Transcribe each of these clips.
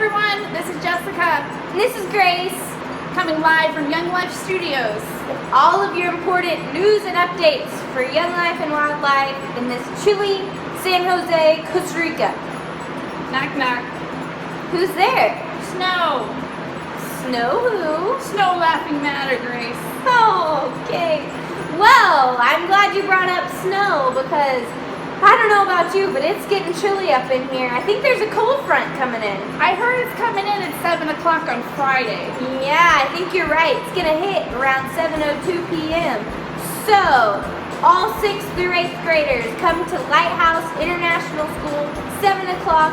everyone, this is Jessica. And this is Grace. Coming live from Young Life Studios. With all of your important news and updates for Young Life and Wildlife in this chilly San Jose, Costa Rica. Knock knock. Who's there? Snow. Snow who? Snow laughing matter, Grace. Oh, okay. Well, I'm glad you brought up snow because I don't know about you, but it's getting chilly up in here. I think there's a cold front coming in. I heard it's coming in at 7 o'clock on Friday. Yeah, I think you're right. It's going to hit around 7:02 p.m. So, all 6th through 8th graders come to Lighthouse International School, 7 o'clock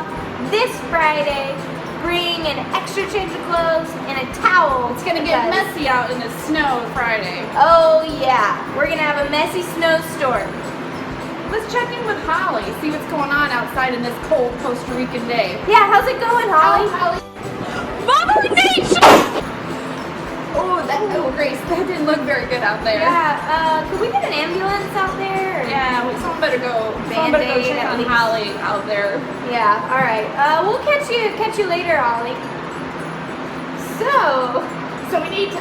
this Friday. Bring an extra change of clothes and a towel. It's going to get messy out in the snow Friday. Oh, yeah. We're going to have a messy snowstorm. Let's check in with Holly, see what's going on outside in this cold Costa Rican day. Yeah, how's it going, Holly? Mother Nature! Oh, Grace, that didn't look very good out there. Yeah, could we get an ambulance out there? Or? Yeah, well, someone better go check on Holly out there. Yeah, alright. We'll catch you later, Holly. So we need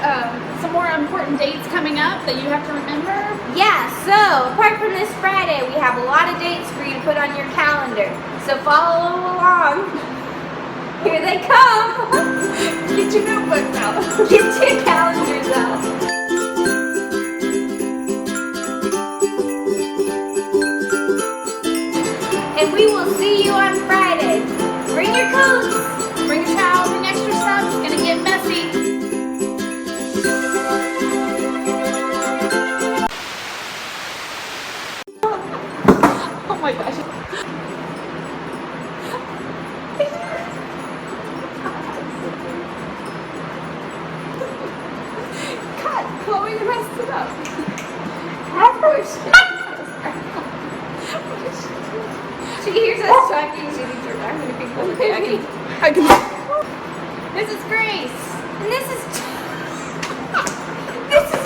some more important dates coming up that you have to remember? Yeah, so apart from this Friday, we have a lot of dates for you to put on your calendar. So follow along. Here they come. Get your notebook out. Get your calendars out. And we will see you on Friday. Bring your coats. Bring your towels and extra stuff. It's going to get messy. Oh my gosh. God, Chloe messed it up. She hears us talking, she thinks we're talking to people. Okay, I can. This is Grace. And this is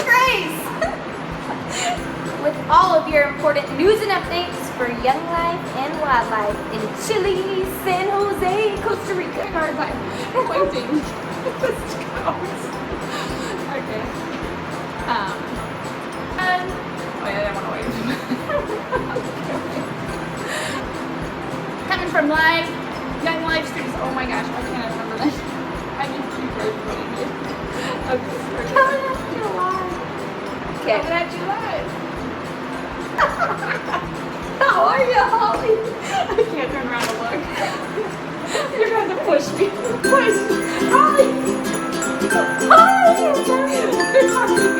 Grace. With all of your important news and updates for Young Life and Wildlife in chilly San Jose, Costa Rica. Hard time pointing. This goes. Okay. Oh yeah, I don't want to wait. Coming from live Young Life Studios. Oh my gosh, why can't I remember that? I need to keep writing it. Okay, sorry. Coming at you live. Okay. Coming at you live. How are you, Holly? I can't turn around and look. You're going to push me. Push. Holly. Holly!